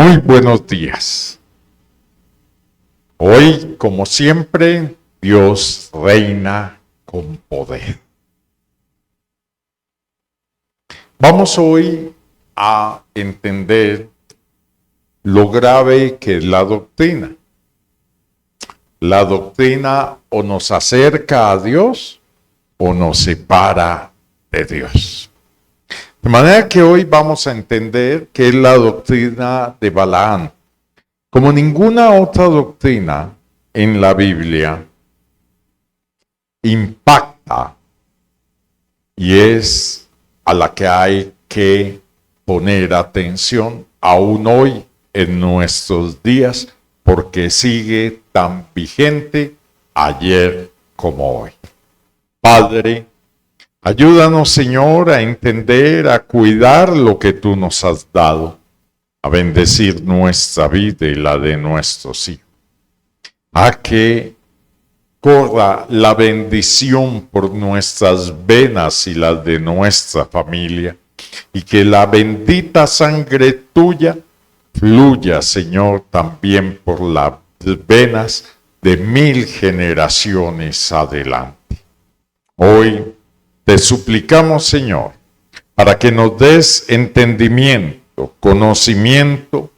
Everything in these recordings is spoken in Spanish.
Muy buenos días. Hoy, como siempre, Dios reina con poder. Vamos hoy a entender lo grave que es la doctrina. La doctrina o nos acerca a Dios o nos separa de Dios. De manera que hoy vamos a entender qué es la doctrina de Balaam. Como ninguna otra doctrina en la Biblia, impacta y es a la que hay que poner atención aún hoy en nuestros días, porque sigue tan vigente ayer como hoy. Padre, ayúdanos, Señor, a entender, a cuidar lo que tú nos has dado, a bendecir nuestra vida y la de nuestros hijos, a que corra la bendición por nuestras venas y las de nuestra familia, y que la bendita sangre tuya fluya, Señor, también por las venas de 1000 generaciones adelante. Hoy te suplicamos, Señor, para que nos des entendimiento, conocimiento,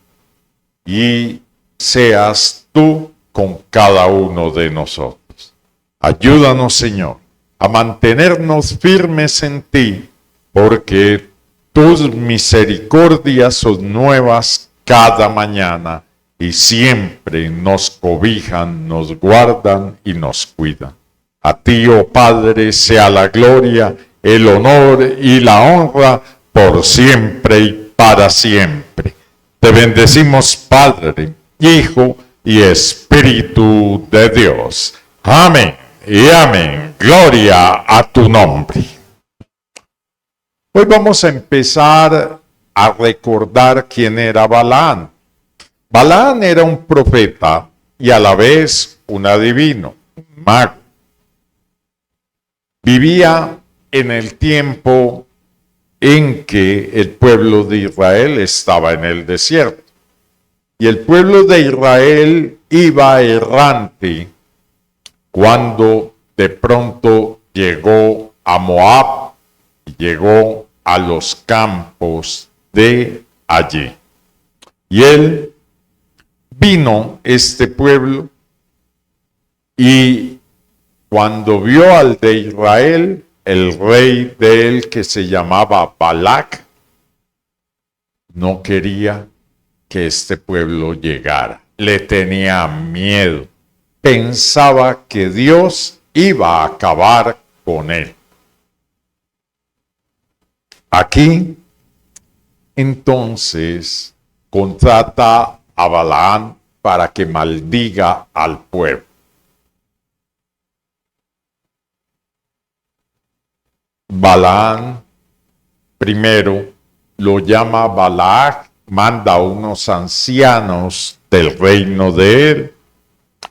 y seas tú con cada uno de nosotros. Ayúdanos, Señor, a mantenernos firmes en ti, porque tus misericordias son nuevas cada mañana y siempre nos cobijan, nos guardan y nos cuidan. A ti, oh Padre, sea la gloria, el honor y la honra por siempre y para siempre. Te bendecimos, Padre, Hijo y Espíritu de Dios. Amén y amén. Gloria a tu nombre. Hoy vamos a empezar a recordar quién era Balaam. Balaam era un profeta y a la vez un adivino, un mago. Vivía en el tiempo en que el pueblo de Israel estaba en el desierto. Y el pueblo de Israel iba errante cuando de pronto llegó a Moab y llegó a los campos de allí. Y él vino, este pueblo, y cuando vio al de Israel, el rey de él, que se llamaba Balac, no quería que este pueblo llegara. Le tenía miedo. Pensaba que Dios iba a acabar con él. Aquí, entonces, contrata a Balaam para que maldiga al pueblo. Balaam primero lo llama Balac, manda a unos ancianos del reino de él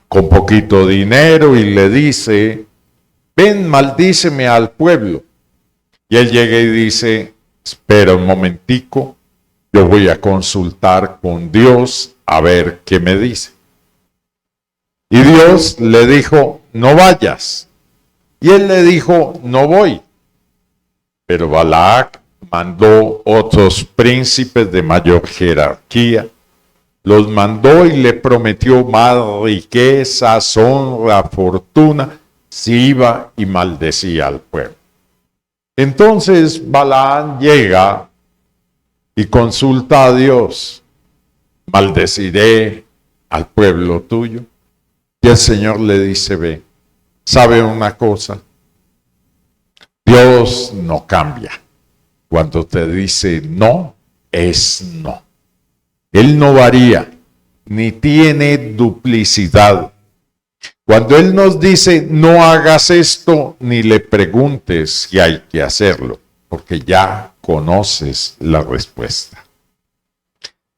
con poquito dinero y le dice: ven, maldíceme al pueblo. Y él llega y dice: espera un momentico, yo voy a consultar con Dios a ver qué me dice. Y Dios le dijo: no vayas. Y él le dijo: no voy. Pero Balac mandó otros príncipes de mayor jerarquía, los mandó y le prometió más riquezas, honra, fortuna, si iba y maldecía al pueblo. Entonces Balaam llega y consulta a Dios: maldeciré al pueblo tuyo. Y el Señor le dice: ve, ¿sabe una cosa? Dios no cambia. Cuando te dice no, es no. Él no varía, ni tiene duplicidad. Cuando Él nos dice no hagas esto, ni le preguntes si hay que hacerlo, porque ya conoces la respuesta.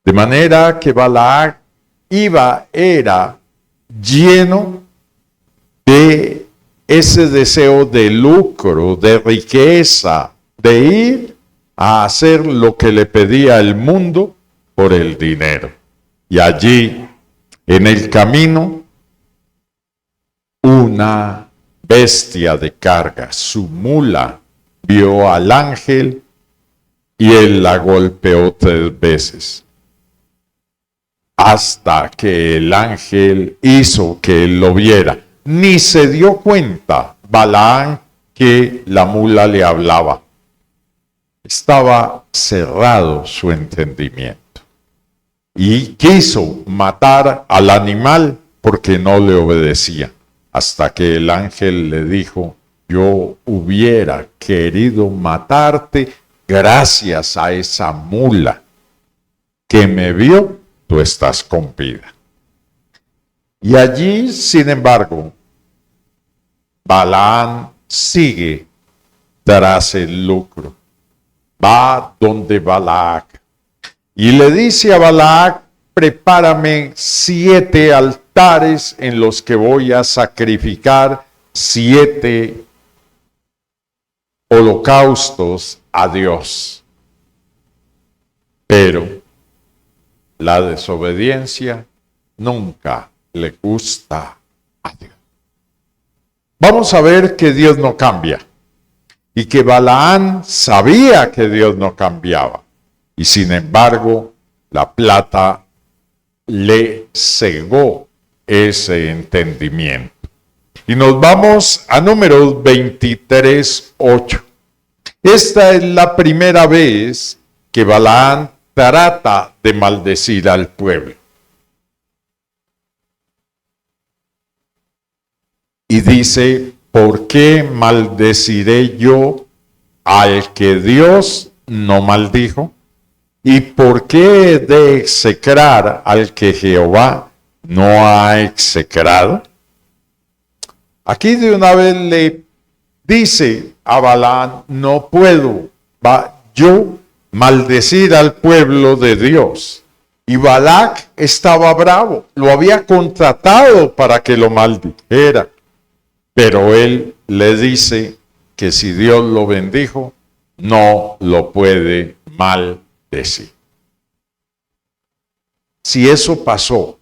De manera que Balac era lleno de ese deseo de lucro, de riqueza, de ir a hacer lo que le pedía el mundo por el dinero. Y allí, en el camino, una bestia de carga, su mula, vio al ángel y él la golpeó 3 veces. Hasta que el ángel hizo que él lo viera. Ni se dio cuenta Balaam que la mula le hablaba. Estaba cerrado su entendimiento. Y quiso matar al animal porque no le obedecía. Hasta que el ángel le dijo, yo hubiera querido matarte gracias a esa mula que me vio, tú estás con vida. Y allí, sin embargo, Balaam sigue tras el lucro. Va donde Balac y le dice a Balac, prepárame 7 altares en los que voy a sacrificar 7 holocaustos a Dios. Pero la desobediencia nunca le gusta a Dios. Vamos a ver que Dios no cambia y que Balaam sabía que Dios no cambiaba y sin embargo la plata le cegó ese entendimiento. Y nos vamos a Números 23:8. Esta es la primera vez que Balaam trata de maldecir al pueblo. Y dice, ¿por qué maldeciré yo al que Dios no maldijo? ¿Y por qué he de execrar al que Jehová no ha execrado? Aquí de una vez le dice a Balaam, no puedo yo maldecir al pueblo de Dios. Y Balac estaba bravo, lo había contratado para que lo maldijera. Pero él le dice que si Dios lo bendijo, no lo puede maldecir. Si eso pasó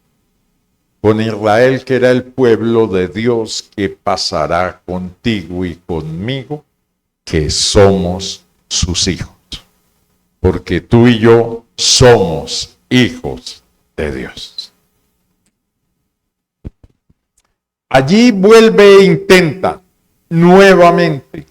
con Israel, que era el pueblo de Dios, ¿qué pasará contigo y conmigo, que somos sus hijos? Porque tú y yo somos hijos de Dios. Allí vuelve e intenta nuevamente.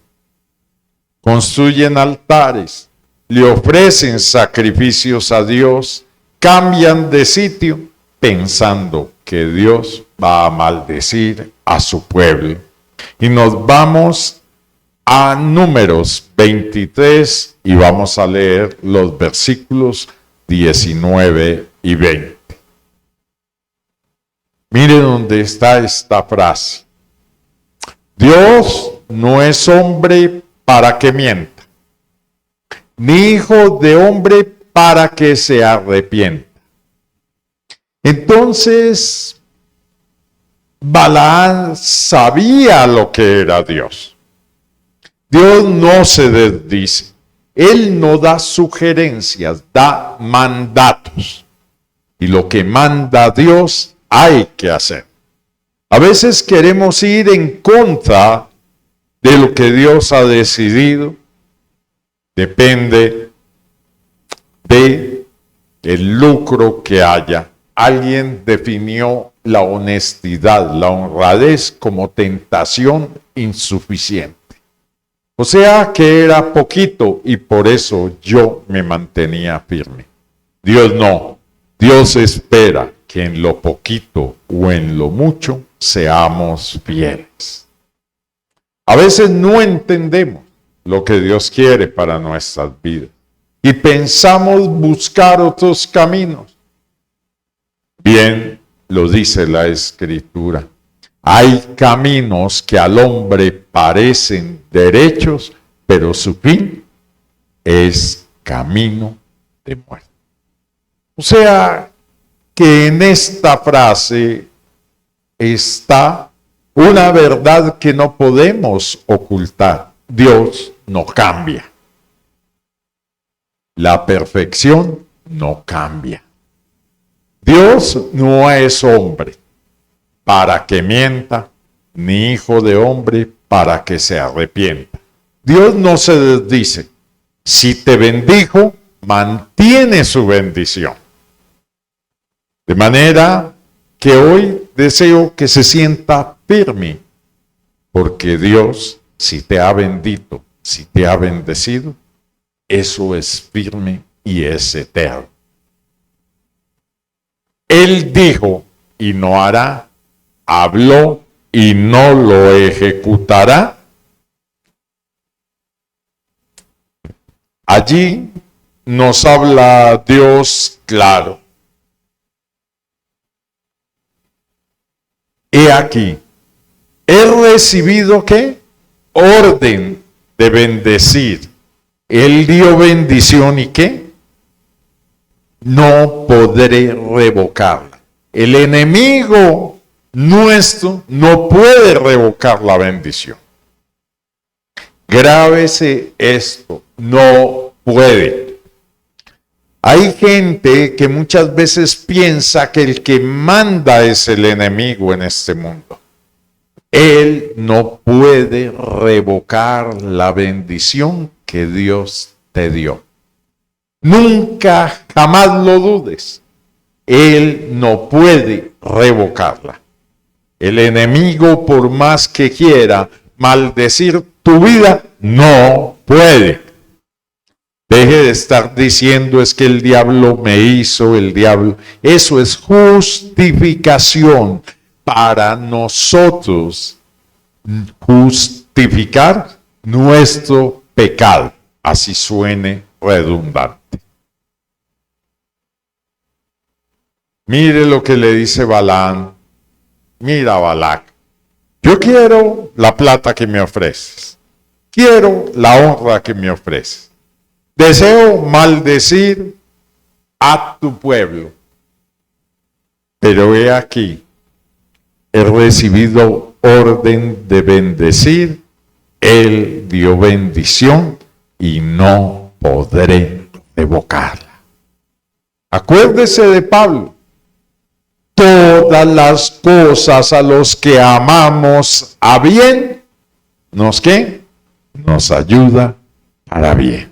Construyen altares, le ofrecen sacrificios a Dios, cambian de sitio pensando que Dios va a maldecir a su pueblo. Y nos vamos a Números 23 y vamos a leer los versículos 19 y 20. Mire dónde está esta frase. Dios no es hombre para que mienta, ni hijo de hombre para que se arrepienta. Entonces, Balaam sabía lo que era Dios. Dios no se desdice. Él no da sugerencias, da mandatos. Y lo que manda Dios hay que hacer. A veces queremos ir en contra de lo que Dios ha decidido. Depende de el lucro que haya. Alguien definió la honestidad, la honradez como tentación insuficiente. O sea que era poquito y por eso yo me mantenía firme. Dios no. Dios espera que en lo poquito o en lo mucho seamos fieles. A veces no entendemos lo que Dios quiere para nuestras vidas y pensamos buscar otros caminos. Bien lo dice la Escritura. Hay caminos que al hombre parecen derechos, pero su fin es camino de muerte. O sea que en esta frase está una verdad que no podemos ocultar. Dios no cambia. La perfección no cambia. Dios no es hombre para que mienta, ni hijo de hombre para que se arrepienta. Dios no se desdice. Si te bendijo, mantiene su bendición. De manera que hoy deseo que se sienta firme, porque Dios, si te ha bendito, si te ha bendecido, eso es firme y es eterno. Él dijo y no hará, habló y no lo ejecutará. Allí nos habla Dios claro. He aquí, he recibido ¿qué? Orden de bendecir. Él dio bendición y ¿qué? No podré revocarla. El enemigo nuestro no puede revocar la bendición. Grábese esto, no puede. Hay gente que muchas veces piensa que el que manda es el enemigo en este mundo. Él no puede revocar la bendición que Dios te dio. Nunca, jamás lo dudes. Él no puede revocarla. El enemigo, por más que quiera maldecir tu vida, no puede. Deje de estar diciendo es que el diablo me hizo, el diablo. Eso es justificación para nosotros justificar nuestro pecado. Así suene redundante. Mire lo que le dice Balaam. Mira, Balac, yo quiero la plata que me ofreces. Quiero la honra que me ofreces. Deseo maldecir a tu pueblo. Pero he aquí, he recibido orden de bendecir. Él dio bendición y no podré revocarla. Acuérdese de Pablo. Todas las cosas a los que amamos a bien, ¿nos qué? Nos ayuda para bien.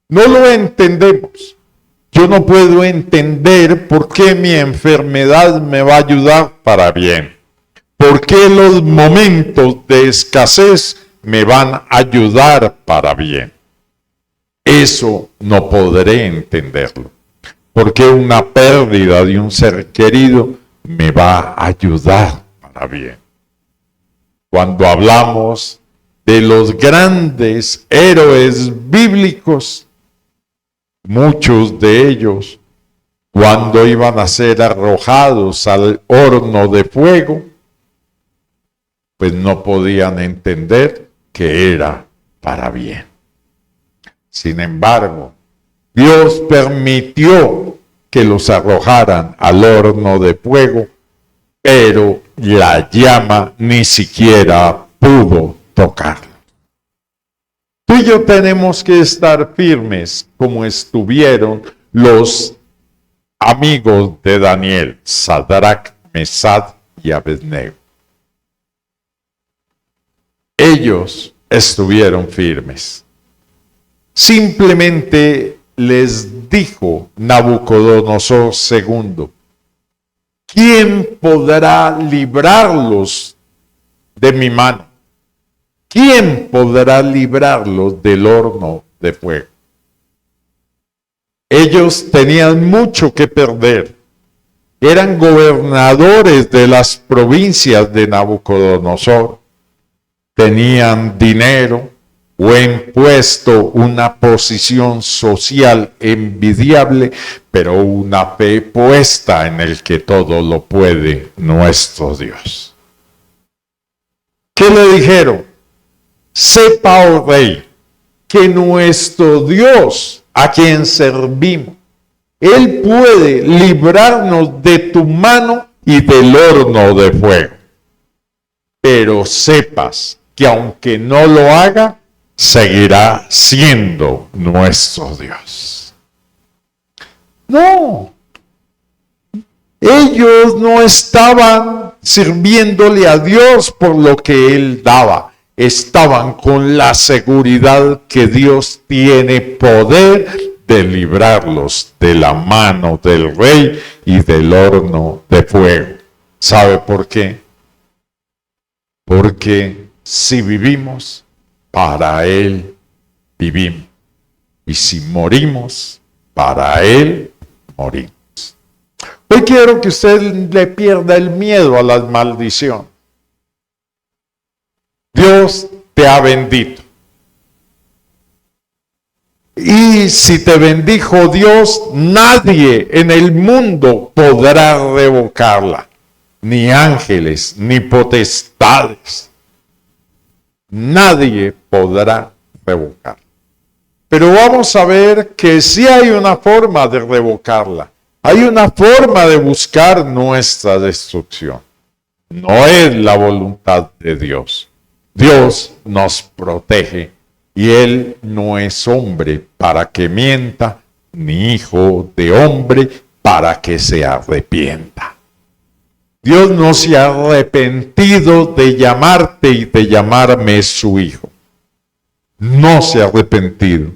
No lo entendemos. Yo no puedo entender por qué mi enfermedad me va a ayudar para bien. ¿Por qué los momentos de escasez me van a ayudar para bien? Eso no podré entenderlo. Porque una pérdida de un ser querido me va a ayudar para bien. Cuando hablamos de los grandes héroes bíblicos, muchos de ellos, cuando iban a ser arrojados al horno de fuego, pues no podían entender que era para bien. Sin embargo, Dios permitió que los arrojaran al horno de fuego, pero la llama ni siquiera pudo tocarlo. Tú y yo tenemos que estar firmes como estuvieron los amigos de Daniel, Sadrach, Mesach y Abednego. Ellos estuvieron firmes. Simplemente les dijo Nabucodonosor II, ¿quién podrá librarlos de mi mano? ¿Quién podrá librarlos del horno de fuego? Ellos tenían mucho que perder. Eran gobernadores de las provincias de Nabucodonosor. Tenían dinero, buen puesto, una posición social envidiable, pero una fe puesta en el que todo lo puede nuestro Dios. ¿Qué le dijeron? Sepa, oh rey, que nuestro Dios, a quien servimos, Él puede librarnos de tu mano y del horno de fuego. Pero sepas que aunque no lo haga, seguirá siendo nuestro Dios. No, ellos no estaban sirviéndole a Dios por lo que Él daba. Estaban con la seguridad que Dios tiene poder de librarlos de la mano del rey y del horno de fuego. ¿Sabe por qué? Porque si vivimos, para Él vivimos. Y si morimos, para Él morimos. Hoy quiero que usted le pierda el miedo a las maldiciones. Dios te ha bendito. Y si te bendijo Dios, nadie en el mundo podrá revocarla. Ni ángeles, ni potestades. Nadie podrá revocarla. Pero vamos a ver que sí hay una forma de revocarla. Hay una forma de buscar nuestra destrucción. No es la voluntad de Dios. Dios nos protege y Él no es hombre para que mienta, ni hijo de hombre para que se arrepienta. Dios no se ha arrepentido de llamarte y de llamarme su hijo. No se ha arrepentido.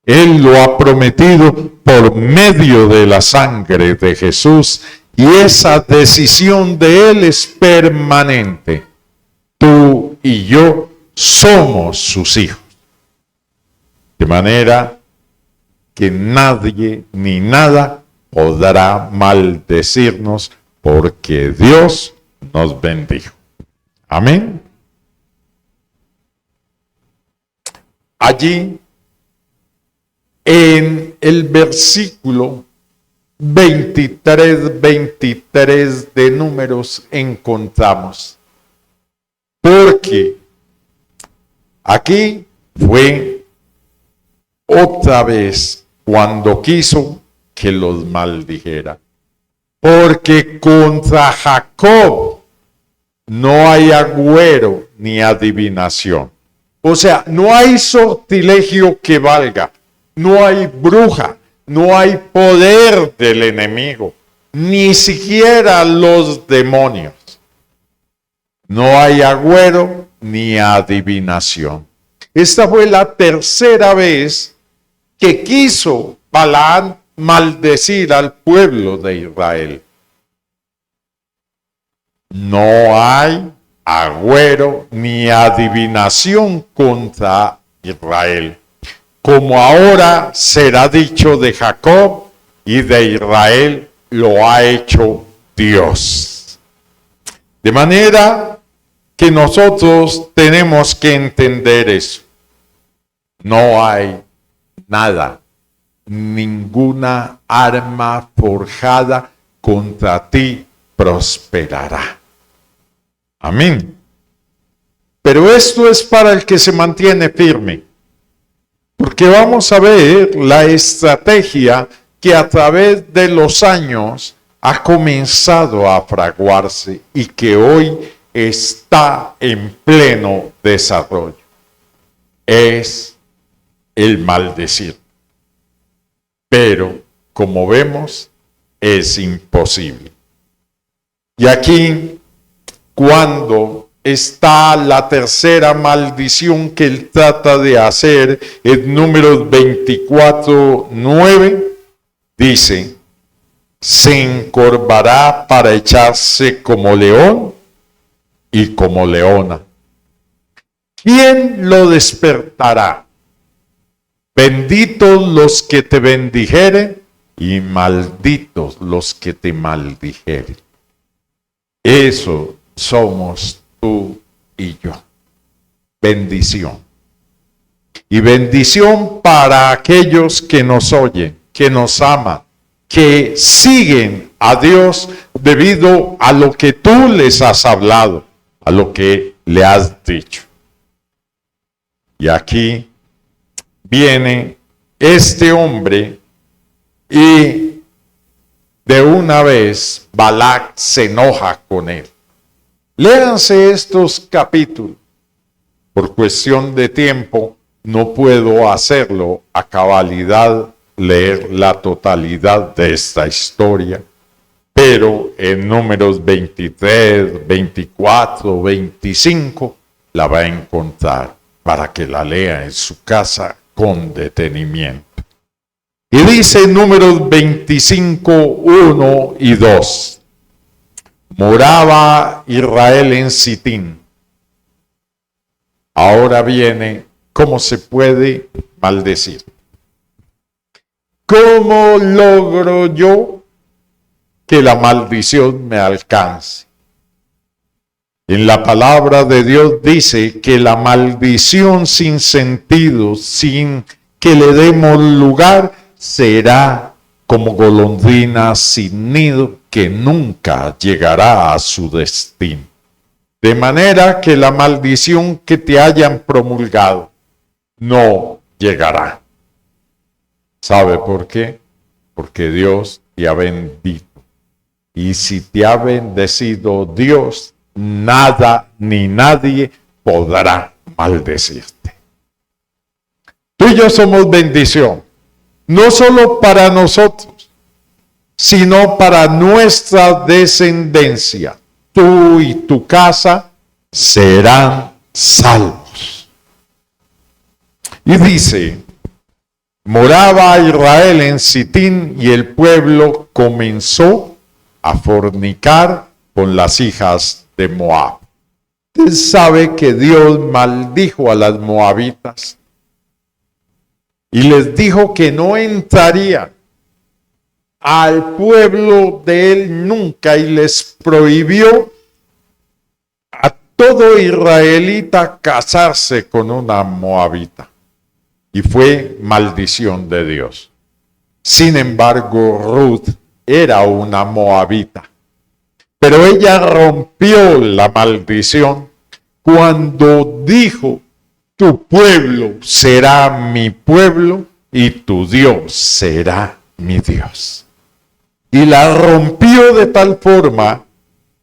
Él lo ha prometido por medio de la sangre de Jesús y esa decisión de Él es permanente. Tú y yo somos sus hijos. De manera que nadie ni nada podrá maldecirnos porque Dios nos bendijo. Amén. Allí, en el versículo 23 de Números encontramos. Porque aquí fue otra vez cuando quiso que los maldijera. Porque contra Jacob no hay agüero ni adivinación. O sea, no hay sortilegio que valga. No hay bruja, no hay poder del enemigo, ni siquiera los demonios. No hay agüero ni adivinación. Esta fue la tercera vez que quiso Balaam maldecir al pueblo de Israel. No hay agüero ni adivinación contra Israel. Como ahora será dicho de Jacob y de Israel, lo ha hecho Dios. De manera que nosotros tenemos que entender eso. No hay nada, ninguna arma forjada contra ti prosperará. Amén. Pero esto es para el que se mantiene firme. Porque vamos a ver la estrategia que a través de los años ha comenzado a fraguarse y que hoy está en pleno desarrollo. Es el maldecir. Pero, como vemos, es imposible. Y aquí, cuando está la tercera maldición que él trata de hacer, en Números 24:9, dice: se encorvará para echarse como león y como leona. ¿Quién lo despertará? Benditos los que te bendijeren y malditos los que te maldijeren. Eso somos tú y yo. Bendición. Y bendición para aquellos que nos oyen, que nos aman, que siguen a Dios debido a lo que tú les has hablado, a lo que le has dicho. Y aquí viene este hombre y de una vez Balac se enoja con él. Léanse estos capítulos. Por cuestión de tiempo no puedo hacerlo a cabalidad, leer la totalidad de esta historia, pero en Números 23, 24, 25 la va a encontrar para que la lea en su casa con detenimiento. Y dice Números 25, 1 y 2. Moraba Israel en Sitín. Ahora viene cómo se puede maldecir. ¿Cómo logro yo que la maldición me alcance? En la palabra de Dios dice que la maldición sin sentido, sin que le demos lugar, será como golondrina sin nido que nunca llegará a su destino. De manera que la maldición que te hayan promulgado no llegará. ¿Sabe por qué? Porque Dios te ha bendito. Y si te ha bendecido Dios, nada ni nadie podrá maldecirte. Tú y yo somos bendición, no solo para nosotros, sino para nuestra descendencia. Tú y tu casa serán salvos. Y dice, moraba Israel en Sitín y el pueblo comenzó a fornicar con las hijas de Moab. Usted sabe que Dios maldijo a las moabitas y les dijo que no entrarían al pueblo de él nunca y les prohibió a todo israelita casarse con una moabita. Y fue maldición de Dios. Sin embargo, Ruth era una moabita. Pero ella rompió la maldición cuando dijo, tu pueblo será mi pueblo y tu Dios será mi Dios. Y la rompió de tal forma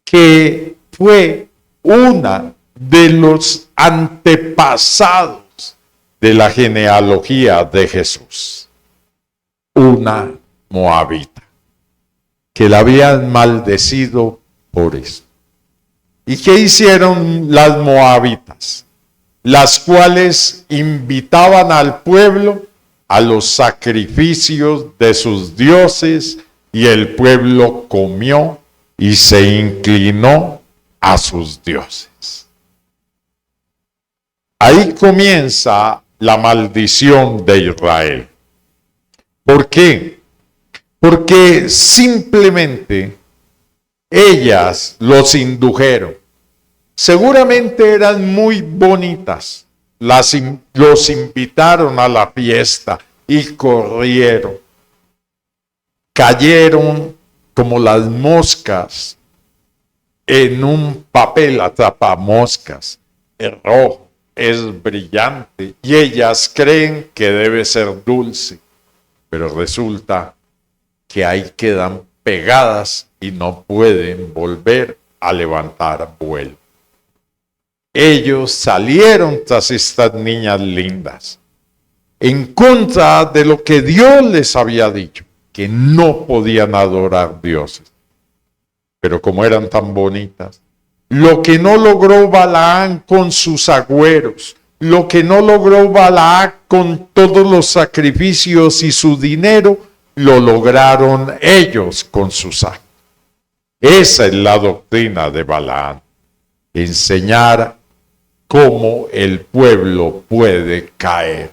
que fue una de los antepasados de la genealogía de Jesús. Una moabita, que la habían maldecido por eso. ¿Y qué hicieron las moabitas? Las cuales invitaban al pueblo a los sacrificios de sus dioses, y el pueblo comió y se inclinó a sus dioses. Ahí comienza la maldición de Israel. ¿Por qué? Porque simplemente ellas los indujeron. Seguramente eran muy bonitas. Los invitaron a la fiesta y corrieron. Cayeron como las moscas en un papel atrapamoscas. Es rojo, es brillante y ellas creen que debe ser dulce. Pero resulta que ahí quedan pegadas y no pueden volver a levantar vuelo. Ellos salieron tras estas niñas lindas, en contra de lo que Dios les había dicho, que no podían adorar dioses. Pero como eran tan bonitas, lo que no logró Balaán con sus agüeros, lo que no logró Balaán con todos los sacrificios y su dinero, lo lograron ellos con sus actos. Esa es la doctrina de Balaán, enseñar cómo el pueblo puede caer.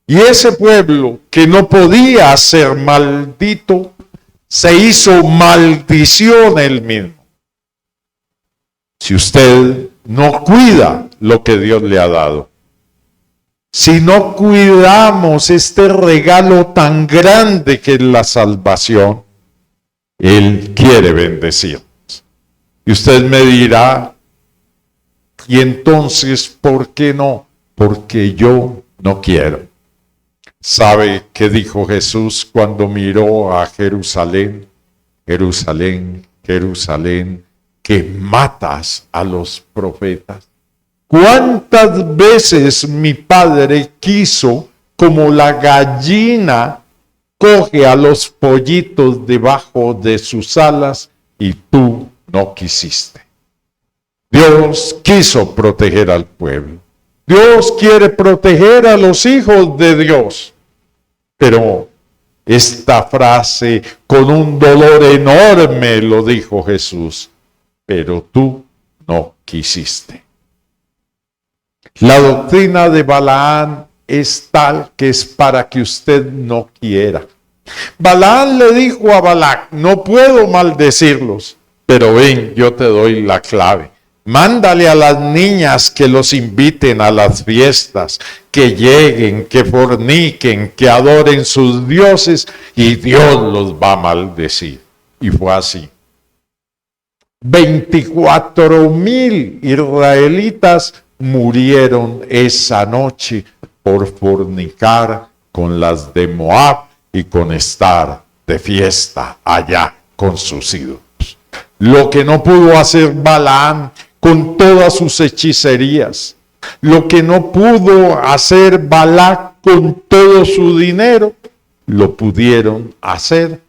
Y ese pueblo que no podía ser maldito, se hizo maldición él mismo. Si usted no cuida lo que Dios le ha dado, si no cuidamos este regalo tan grande que es la salvación, Él quiere bendecirnos. Y usted me dirá, y entonces, ¿por qué no? Porque yo no quiero. ¿Sabe qué dijo Jesús cuando miró a Jerusalén? Jerusalén, Jerusalén, que matas a los profetas. ¿Cuántas veces mi Padre quiso, como la gallina coge a los pollitos debajo de sus alas y tú no quisiste. Dios quiso proteger al pueblo. Dios quiere proteger a los hijos de Dios. Pero esta frase con un dolor enorme lo dijo Jesús. Pero tú no quisiste. La doctrina de Balaán es tal que es para que usted no quiera. Balaán le dijo a Balac, no puedo maldecirlos, pero ven, yo te doy la clave. Mándale a las niñas que los inviten a las fiestas, que lleguen, que forniquen, que adoren sus dioses y Dios los va a maldecir. Y fue así. 24,000 israelitas murieron esa noche por fornicar con las de Moab y con estar de fiesta allá con sus ídolos. Lo que no pudo hacer Balaam con todas sus hechicerías, lo que no pudo hacer Balac con todo su dinero, lo pudieron hacer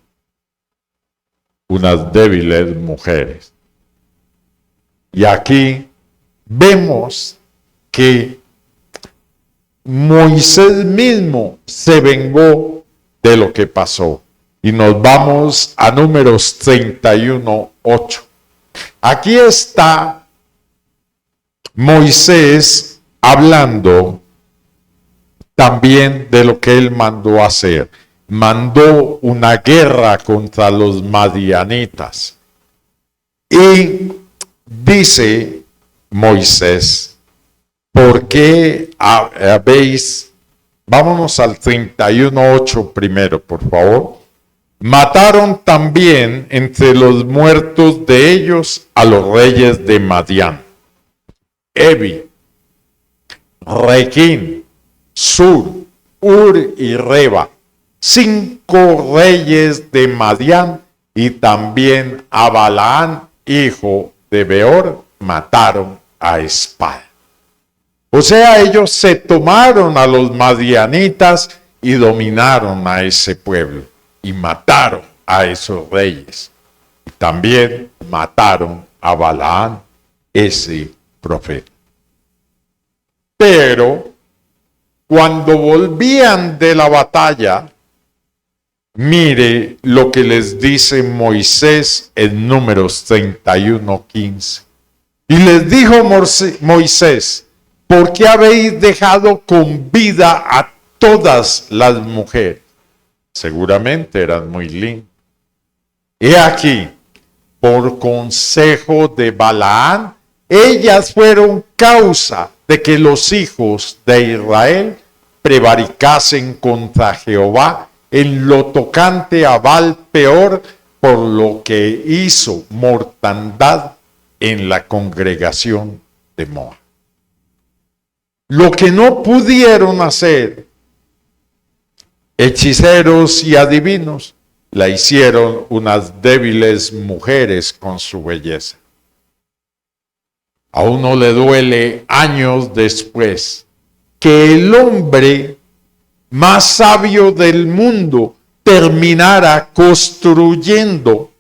unas débiles mujeres. Y aquí vemos que Moisés mismo se vengó de lo que pasó. Y nos vamos a Números 31:8. Aquí está Moisés hablando también de lo que él mandó hacer. Mandó una guerra contra los madianitas. Y dice Moisés, ¿por qué habéis? Vámonos al 31:8 primero, por favor. Mataron también entre los muertos de ellos a los reyes de Madián. Evi, Requín, Sur, Ur y Reba, 5 reyes de Madián, y también a Balaán, hijo de Beor, mataron a espada. O sea, ellos se tomaron a los madianitas y dominaron a ese pueblo y mataron a esos reyes. Y también mataron a Balaán, ese profeta. Pero cuando volvían de la batalla, mire lo que les dice Moisés en Números 31:15. Y les dijo Moisés, ¿por qué habéis dejado con vida a todas las mujeres? Seguramente eran muy lindas. He aquí, por consejo de Balaán, ellas fueron causa de que los hijos de Israel prevaricasen contra Jehová en lo tocante a Baal Peor, por lo que hizo mortandad en la congregación de Moab. Lo que no pudieron hacer hechiceros y adivinos, la hicieron unas débiles mujeres con su belleza. A uno le duele años después que el hombre más sabio del mundo terminara construyendo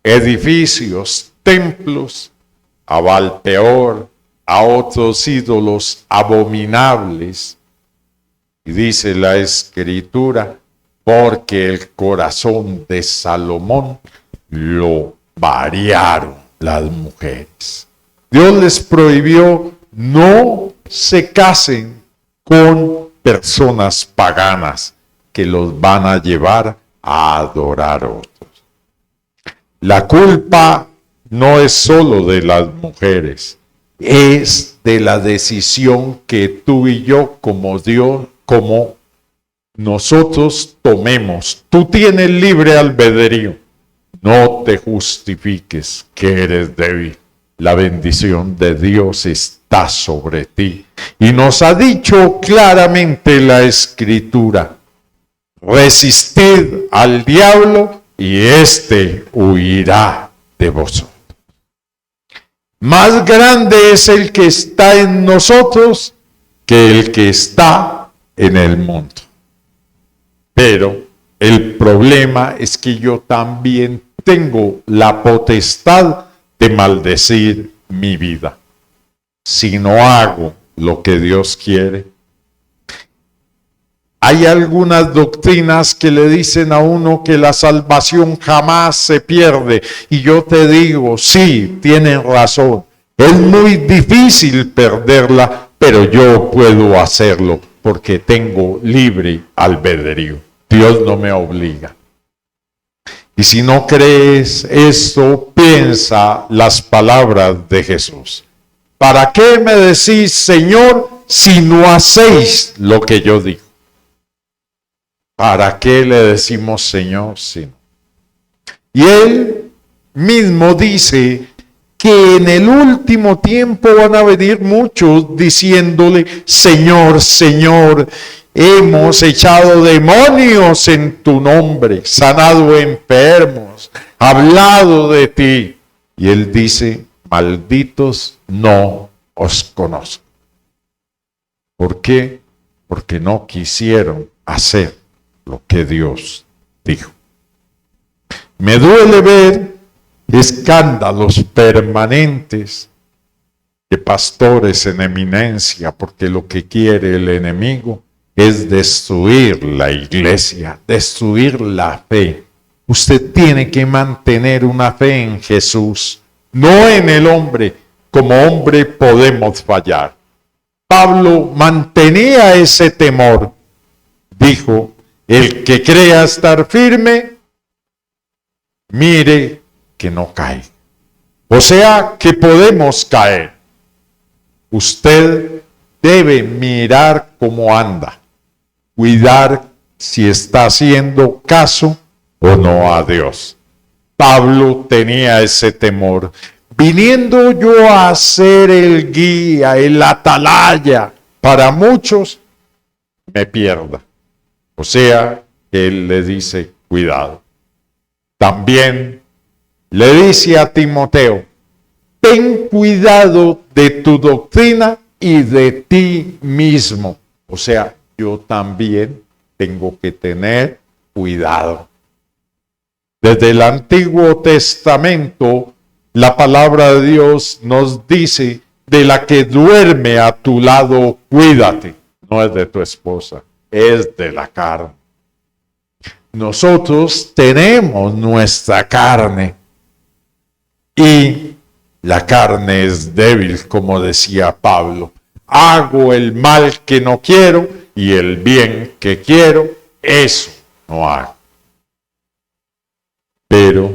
edificios, templos, a Baal Peor, a otros ídolos abominables. Y dice la Escritura, porque el corazón de Salomón lo variaron las mujeres. Dios les prohibió no se casen con personas paganas que los van a llevar a adorar a otros. La culpa no es solo de las mujeres, es de la decisión que tú y yo como Dios, como nosotros tomemos. Tú tienes libre albedrío. No te justifiques que eres débil. La bendición de Dios está sobre ti. Y nos ha dicho claramente la Escritura: resistid al diablo y éste huirá de vosotros. Más grande es el que está en nosotros que el que está en el mundo. Pero el problema es que yo también tengo la potestad de maldecir mi vida si no hago lo que Dios quiere. Hay algunas doctrinas que le dicen a uno que la salvación jamás se pierde. Y yo te digo, sí, tienen razón. Es muy difícil perderla, pero yo puedo hacerlo porque tengo libre albedrío. Dios no me obliga. Y si no crees esto, piensa las palabras de Jesús. ¿Para qué me decís, Señor, si no hacéis lo que yo digo? ¿Para qué le decimos Señor si no? Y Él mismo dice que en el último tiempo van a venir muchos diciéndole, Señor, Señor, hemos echado demonios en tu nombre, sanado enfermos, hablado de ti. Y Él dice, malditos, no os conozco. ¿Por qué? Porque no quisieron hacer lo que Dios dijo. Me duele ver escándalos permanentes de pastores en eminencia, porque lo que quiere el enemigo es destruir la iglesia, destruir la fe. Usted tiene que mantener una fe en Jesús, no en el hombre. Como hombre podemos fallar. Pablo mantenía ese temor. Dijo, el que crea estar firme, mire que no cae. O sea, que podemos caer. Usted debe mirar cómo anda, cuidar si está haciendo caso o no a Dios. Pablo tenía ese temor. Viniendo yo a ser el guía, el atalaya, para muchos, me pierda. O sea, él le dice, cuidado. También le dice a Timoteo, ten cuidado de tu doctrina y de ti mismo. O sea, yo también tengo que tener cuidado. Desde el Antiguo Testamento, la palabra de Dios nos dice, de la que duerme a tu lado, cuídate. No es de tu esposa, es de la carne. Nosotros tenemos nuestra carne y la carne es débil, como decía Pablo. Hago el mal que no quiero y el bien que quiero, eso no hago. Pero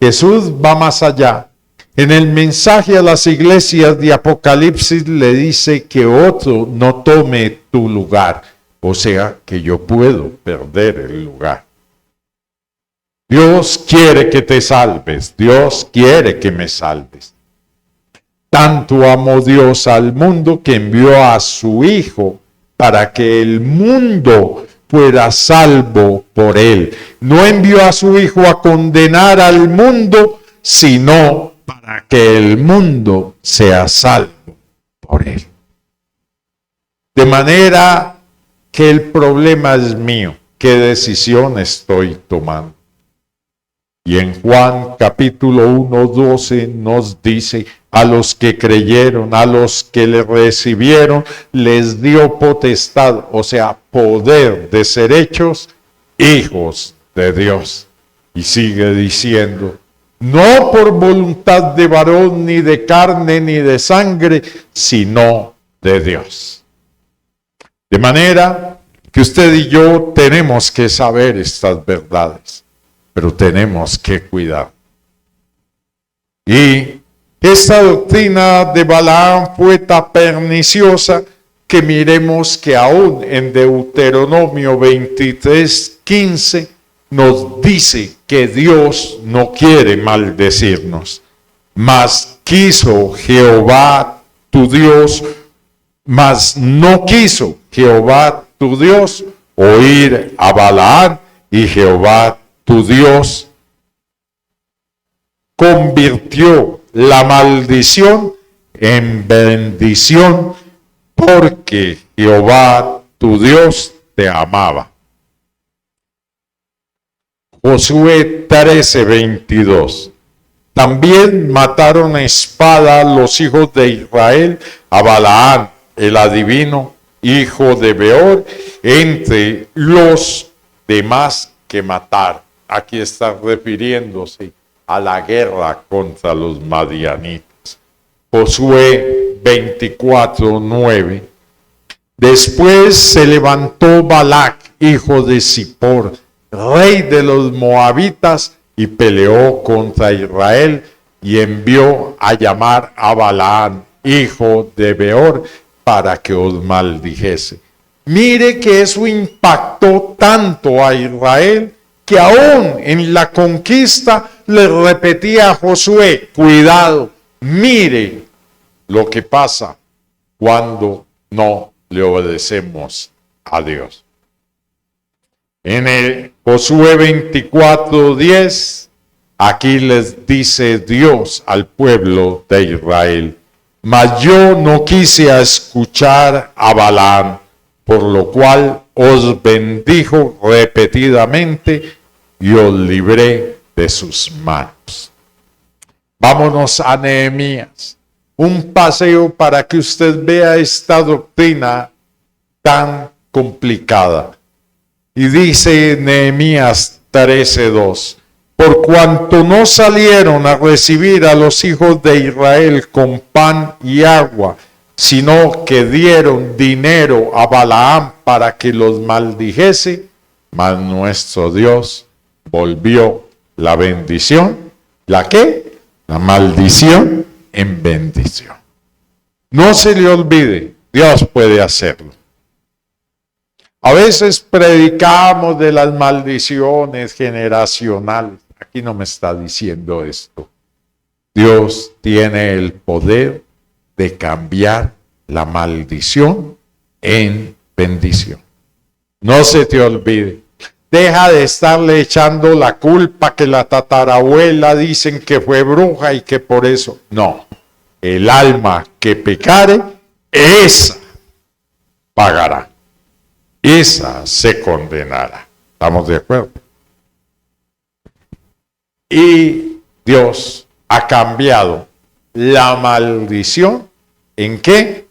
Jesús va más allá. En el mensaje a las iglesias de Apocalipsis le dice que otro no tome tu lugar. O sea, que yo puedo perder el lugar. Dios quiere que te salves. Dios quiere que me salves. Tanto amó Dios al mundo que envió a su Hijo para que el mundo fuera salvo por él. No envió a su Hijo a condenar al mundo, sino para que el mundo sea salvo por él. De manera que el problema es mío. ¿Qué decisión estoy tomando? Y en Juan capítulo 1, 12 nos dice, a los que creyeron, a los que le recibieron, les dio potestad, o sea, poder de ser hechos hijos de Dios. Y sigue diciendo, no por voluntad de varón, ni de carne, ni de sangre, sino de Dios. De manera que usted y yo tenemos que saber estas verdades, pero tenemos que cuidar. Y esta doctrina de Balaam fue tan perniciosa que miremos que aún en Deuteronomio 23:15 nos dice que Dios no quiere maldecirnos, mas quiso Jehová tu Dios, mas no quiso Jehová tu Dios oír a Balaam, y Jehová tu Dios convirtió la maldición en bendición, porque Jehová tu Dios te amaba. Josué 13:22. También mataron a espada los hijos de Israel a Balaam, el adivino, hijo de Beor, entre los demás que mataron. Aquí está refiriéndose a la guerra contra los madianitas. Josué 24:9. Después se levantó Balac, hijo de Zippor, rey de los moabitas, y peleó contra Israel y envió a llamar a Balaam, hijo de Beor, para que os maldijese. Mire que eso impactó tanto a Israel que aún en la conquista le repetía a Josué: cuidado, mire lo que pasa cuando no le obedecemos a Dios. En el Josué 24:10, aquí les dice Dios al pueblo de Israel: mas yo no quise escuchar a Balaam, por lo cual os bendijo repetidamente y os libré de sus manos. Vámonos a Nehemías. Un paseo para que usted vea esta doctrina tan complicada. Y dice Nehemías 13:2: por cuanto no salieron a recibir a los hijos de Israel con pan y agua, sino que dieron dinero a Balaam para que los maldijese, mas nuestro Dios volvió la bendición, ¿la qué? La maldición en bendición. No se le olvide, Dios puede hacerlo. A veces predicamos de las maldiciones generacionales. Aquí no me está diciendo esto. Dios tiene el poder de cambiar la maldición en bendición. No se te olvide. Deja de estarle echando la culpa que la tatarabuela dicen que fue bruja y que por eso. No. El alma que pecare, esa pagará. Esa se condenará. ¿Estamos de acuerdo? Y Dios ha cambiado la maldición, ¿en qué?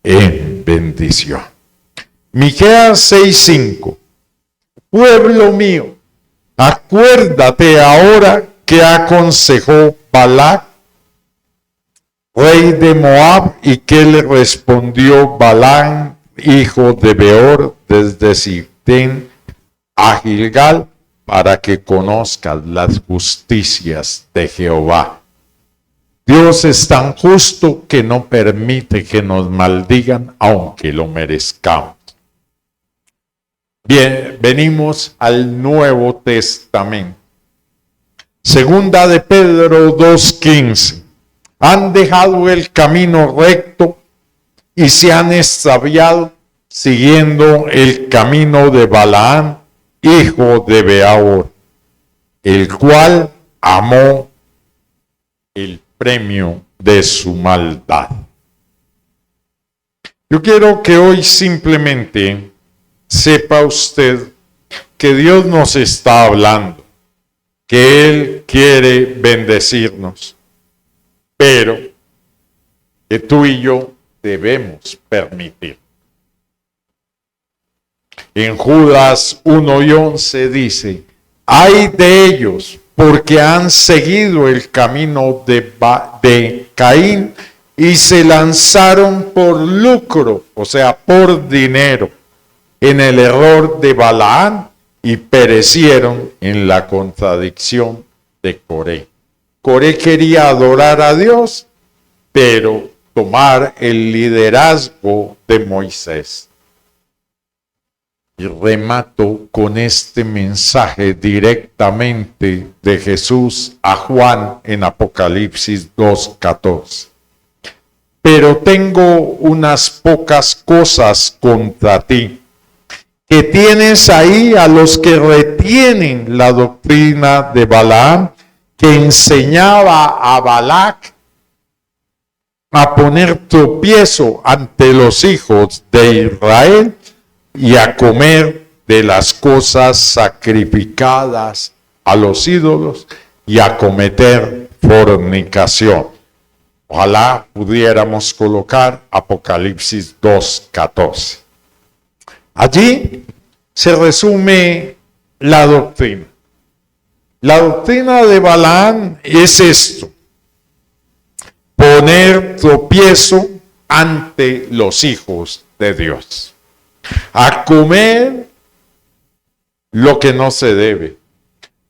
En bendición. Miqueas 6:5. Pueblo mío, acuérdate ahora que aconsejó Balac, rey de Moab, y que le respondió Balaam, hijo de Beor, desde Sittim a Gilgal, para que conozcas las justicias de Jehová. Dios es tan justo que no permite que nos maldigan, aunque lo merezcamos. Bien, venimos al Nuevo Testamento. Segunda de Pedro 2:15. Han dejado el camino recto y se han extraviado siguiendo el camino de Balaam, hijo de Beor, el cual amó el premio de su maldad. Yo quiero que hoy simplemente sepa usted que Dios nos está hablando, que Él quiere bendecirnos, pero que tú y yo debemos permitir. En Judas 1:11 dice: ay de ellos, porque han seguido el camino de Caín y se lanzaron por lucro, o sea, por dinero, en el error de Balaam y perecieron en la contradicción de Coré. Coré quería adorar a Dios, pero tomar el liderazgo de Moisés. Y remato con este mensaje directamente de Jesús a Juan en Apocalipsis 2:14. Pero tengo unas pocas cosas contra ti, que tienes ahí a los que retienen la doctrina de Balaam, que enseñaba a Balac a poner tropiezo ante los hijos de Israel y a comer de las cosas sacrificadas a los ídolos y a cometer fornicación. Ojalá pudiéramos colocar Apocalipsis 2:14. Allí se resume la doctrina. La doctrina de Balaam es esto: poner tropiezo ante los hijos de Dios, a comer lo que no se debe,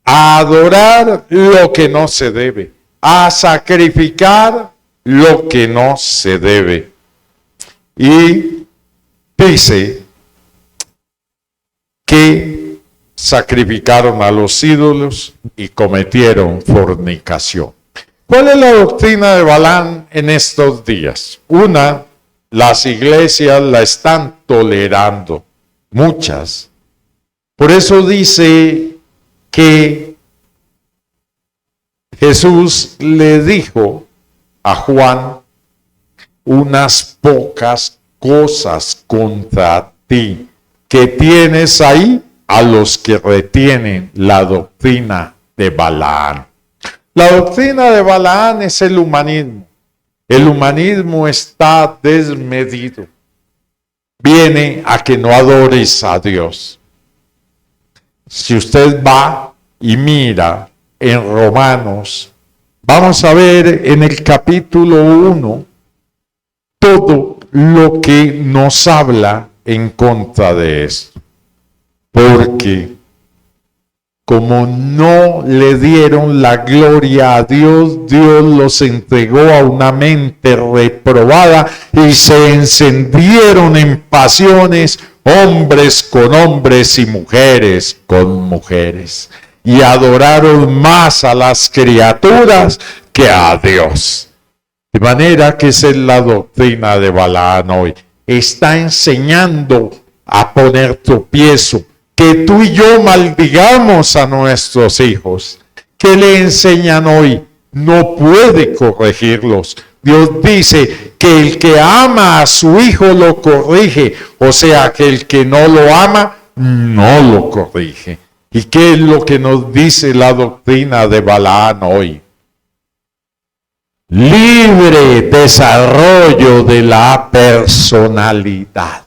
a adorar lo que no se debe, a sacrificar lo que no se debe. Y dice que sacrificaron a los ídolos y cometieron fornicación. ¿Cuál es la doctrina de Balaam en estos días? Una, las iglesias la están tolerando, muchas. Por eso dice que Jesús le dijo a Juan: unas pocas cosas contra ti, que tienes ahí a los que retienen la doctrina de Balaam. La doctrina de Balaam es el humanismo. El humanismo está desmedido. Viene a que no adores a Dios. Si usted va y mira en Romanos, vamos a ver en el capítulo 1 todo lo que nos habla en contra de esto. Porque como no le dieron la gloria a Dios, Dios los entregó a una mente reprobada y se encendieron en pasiones, hombres con hombres y mujeres con mujeres, y adoraron más a las criaturas que a Dios. De manera que esa es la doctrina de Balaam hoy. Está enseñando a poner tropiezo, que tú y yo maldigamos a nuestros hijos. ¿Qué le enseñan hoy? No puede corregirlos. Dios dice que el que ama a su hijo lo corrige, o sea que el que no lo ama no lo corrige. ¿Y qué es lo que nos dice la doctrina de Balaam hoy? Libre desarrollo de la personalidad.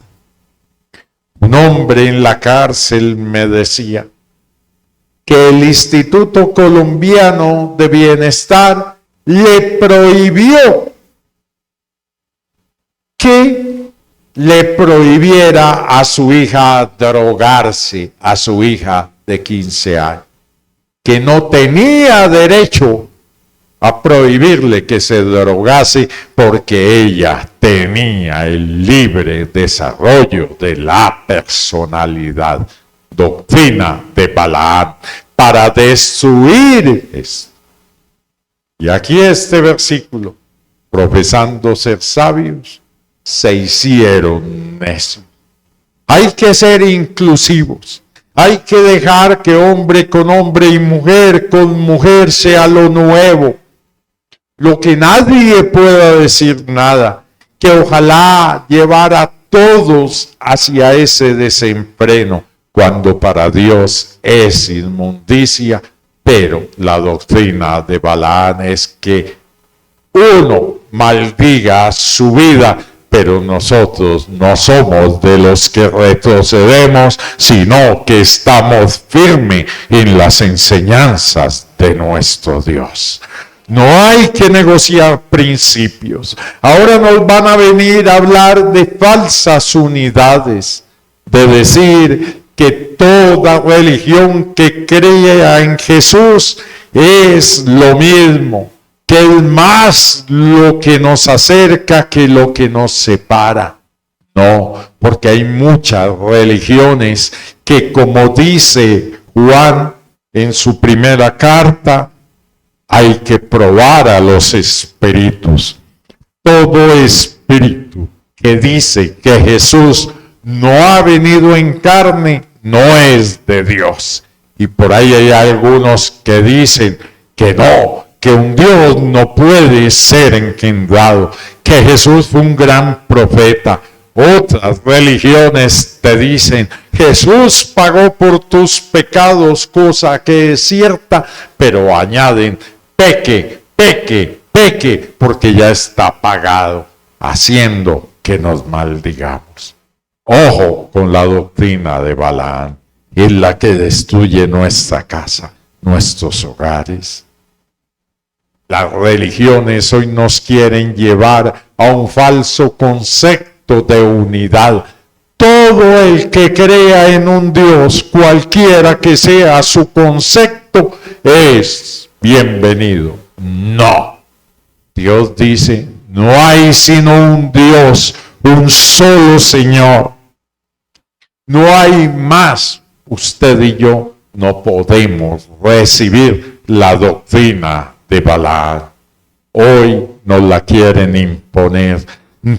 Un hombre en la cárcel me decía que el Instituto Colombiano de Bienestar le prohibió que le prohibiera a su hija drogarse, a su hija de 15 años, que no tenía derecho a prohibirle que se drogase porque ella tenía el libre desarrollo de la personalidad. Doctrina de Balaam para destruir esto. Y aquí este versículo: profesando ser sabios, se hicieron necios. Hay que ser inclusivos. Hay que dejar que hombre con hombre y mujer con mujer sea lo nuevo. Lo que nadie pueda decir nada, que ojalá llevara a todos hacia ese desenfreno, cuando para Dios es inmundicia. Pero la doctrina de Balaam es que uno maldiga su vida, pero nosotros no somos de los que retrocedemos, sino que estamos firmes en las enseñanzas de nuestro Dios. No hay que negociar principios. Ahora nos van a venir a hablar de falsas unidades, de decir que toda religión que crea en Jesús es lo mismo, que es más lo que nos acerca que lo que nos separa. No, porque hay muchas religiones que, como dice Juan en su primera carta, hay que probar a los espíritus. Todo espíritu que dice que Jesús no ha venido en carne no es de Dios. Y por ahí hay algunos que dicen que no, que un Dios no puede ser engendrado, que Jesús fue un gran profeta. Otras religiones te dicen, Jesús pagó por tus pecados, cosa que es cierta, pero añaden, peque, peque, peque, porque ya está pagado, haciendo que nos maldigamos. Ojo con la doctrina de Balaam, es la que destruye nuestra casa, nuestros hogares. Las religiones hoy nos quieren llevar a un falso concepto de unidad. Todo el que crea en un Dios, cualquiera que sea su concepto, es bienvenido. No. Dios dice, no hay sino un Dios, un solo Señor. No hay más. Usted y yo no podemos recibir la doctrina de Balaam. Hoy nos la quieren imponer.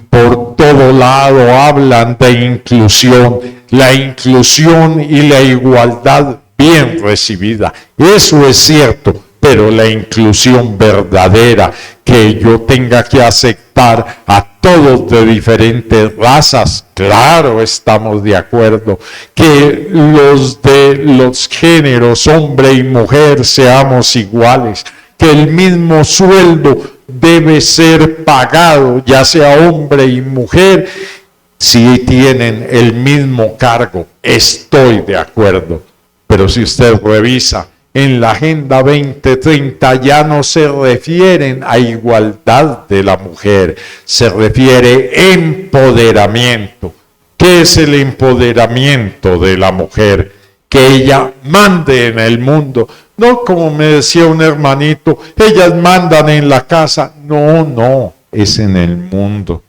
Por todo lado hablan de inclusión. La inclusión y la igualdad bien recibida. Eso es cierto, pero la inclusión verdadera, que yo tenga que aceptar a todos de diferentes razas, claro, estamos de acuerdo, que los de los géneros, hombre y mujer, seamos iguales, que el mismo sueldo debe ser pagado, ya sea hombre y mujer, si tienen el mismo cargo, estoy de acuerdo. Pero si usted revisa, en la Agenda 2030 ya no se refieren a igualdad de la mujer, se refiere a empoderamiento. ¿Qué es el empoderamiento de la mujer? Que ella mande en el mundo. No como me decía un hermanito, ellas mandan en la casa. No, es en el mundo.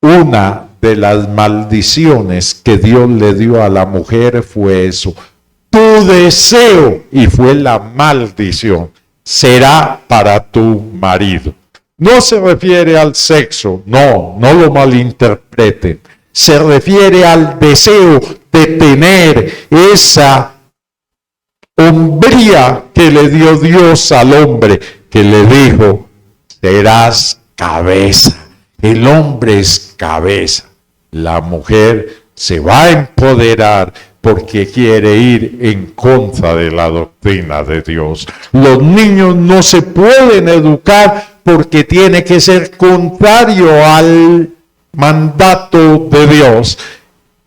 Una de las maldiciones que Dios le dio a la mujer fue eso. Tu deseo, y fue la maldición, será para tu marido. No se refiere al sexo, no lo malinterpreten. Se refiere al deseo de tener esa hombría que le dio Dios al hombre, que le dijo, serás cabeza. El hombre es cabeza. La mujer se va a empoderar porque quiere ir en contra de la doctrina de Dios. Los niños no se pueden educar porque tiene que ser contrario al mandato de Dios.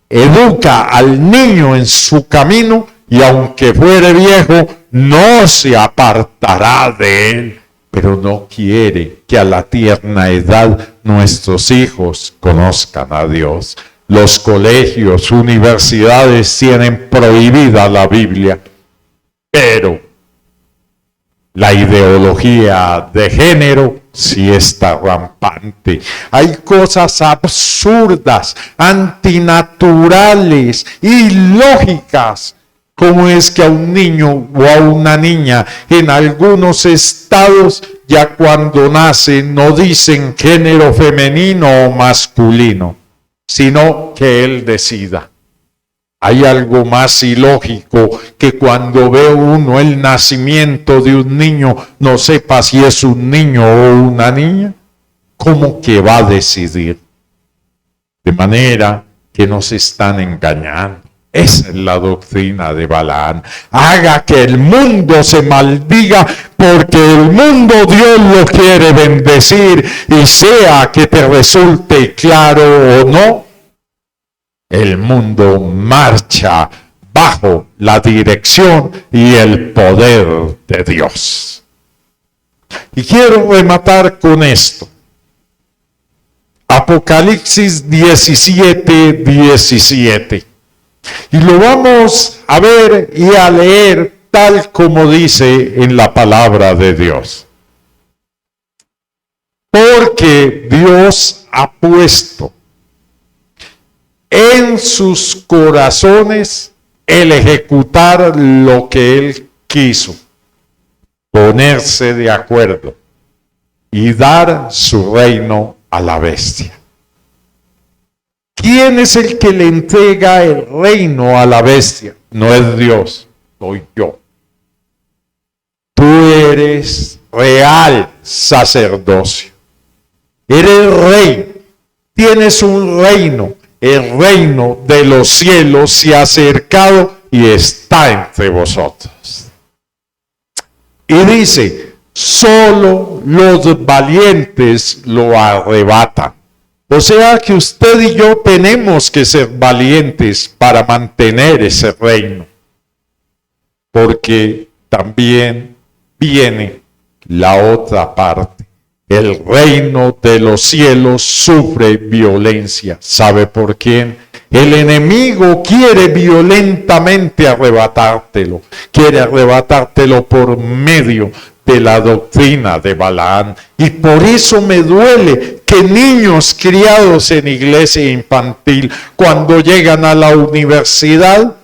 Educa al niño en su camino y aunque fuere viejo, no se apartará de él. Pero no quiere que a la tierna edad nuestros hijos conozcan a Dios. Los colegios, universidades tienen prohibida la Biblia, pero la ideología de género sí está rampante. Hay cosas absurdas, antinaturales, ilógicas. ¿Cómo es que a un niño o a una niña en algunos estados ya cuando nace no dicen género femenino o masculino, sino que él decida? ¿Hay algo más ilógico que cuando ve uno el nacimiento de un niño no sepa si es un niño o una niña? ¿Cómo que va a decidir? De manera que nos están engañando. Esa es la doctrina de Balaam. Haga que el mundo se maldiga porque el mundo Dios lo quiere bendecir y sea que te resulte claro o no, el mundo marcha bajo la dirección y el poder de Dios. Y quiero rematar con esto. Apocalipsis 17:17. Y lo vamos a ver y a leer tal como dice en la palabra de Dios. Porque Dios ha puesto en sus corazones el ejecutar lo que Él quiso, ponerse de acuerdo y dar su reino a la bestia. ¿Quién es el que le entrega el reino a la bestia? No es Dios, soy yo. Tú eres real sacerdocio. Eres rey. tienes un reino. El reino de los cielos se ha acercado y está entre vosotros. Y dice, solo los valientes lo arrebatan. O sea que usted y yo tenemos que ser valientes para mantener ese reino. Porque también viene la otra parte. El reino de los cielos sufre violencia. ¿Sabe por quién? El enemigo quiere violentamente arrebatártelo. Quiere arrebatártelo por medio de la doctrina de Balaam. Y por eso me duele que niños criados en iglesia infantil, cuando llegan a la universidad,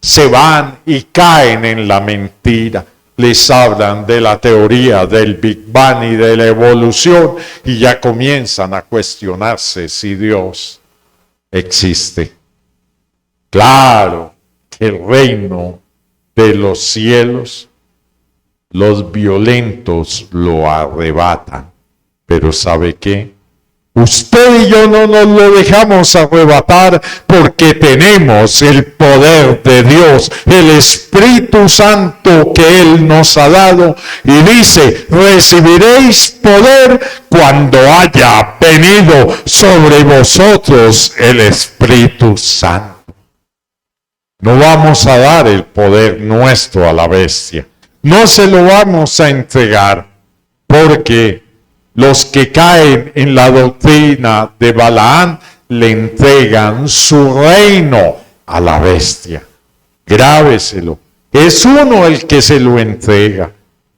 se van y caen en la mentira. Les hablan de la teoría del Big Bang y de la evolución y ya comienzan a cuestionarse si Dios existe. Claro que el reino de los cielos, los violentos lo arrebatan. Pero ¿sabe qué? Usted y yo no nos lo dejamos arrebatar porque tenemos el poder de Dios, el Espíritu Santo que Él nos ha dado. Y dice, recibiréis poder cuando haya venido sobre vosotros el Espíritu Santo. No vamos a dar el poder nuestro a la bestia. No se lo vamos a entregar porque los que caen en la doctrina de Balaam le entregan su reino a la bestia. Grábeselo. Es uno el que se lo entrega.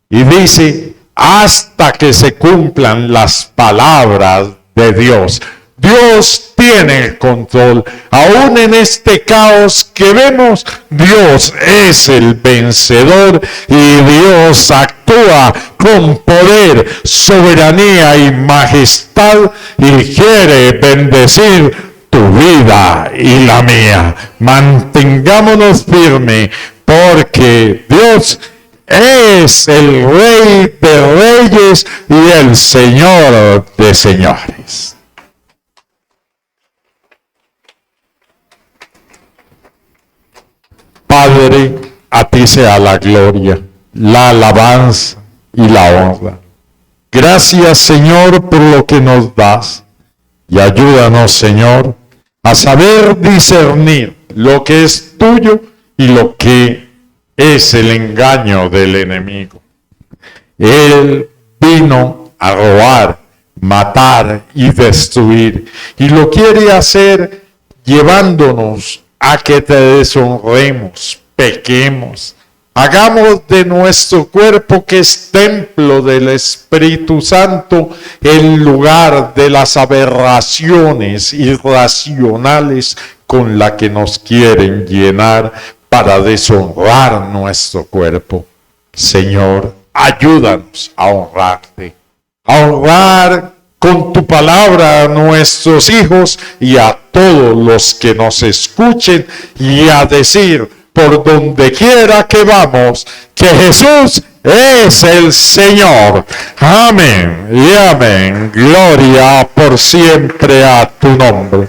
Y dice, hasta que se cumplan las palabras de Dios. Dios tiene el control. Aún en este caos que vemos, Dios es el vencedor y Dios actúa con poder, soberanía y majestad y quiere bendecir tu vida y la mía. Mantengámonos firmes porque Dios es el Rey de Reyes y el Señor de Señores. Padre, a ti sea la gloria, la alabanza y la honra. Gracias, Señor, por lo que nos das. Y ayúdanos, Señor, a saber discernir lo que es tuyo y lo que es el engaño del enemigo. Él vino a robar, matar y destruir. Y lo quiere hacer llevándonos a que te deshonremos, pequemos, hagamos de nuestro cuerpo, que es templo del Espíritu Santo, el lugar de las aberraciones irracionales con la que nos quieren llenar para deshonrar nuestro cuerpo. Señor, ayúdanos a honrarte, a honrar con tu palabra a nuestros hijos y a todos los que nos escuchen, y a decir por donde quiera que vamos que Jesús es el Señor. Amén y amén. Gloria por siempre a tu nombre.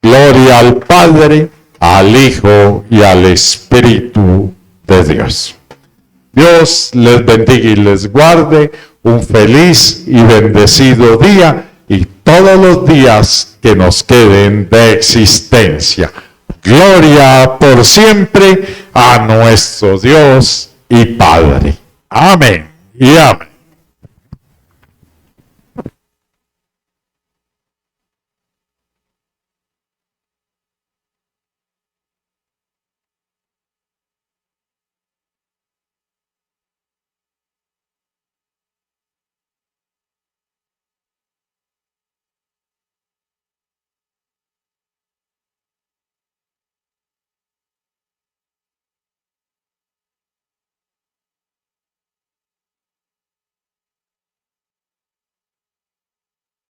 Gloria al Padre, al Hijo y al Espíritu de Dios. Dios les bendiga y les guarde. Un feliz y bendecido día y todos los días que nos queden de existencia. Gloria por siempre a nuestro Dios y Padre. Amén y amén.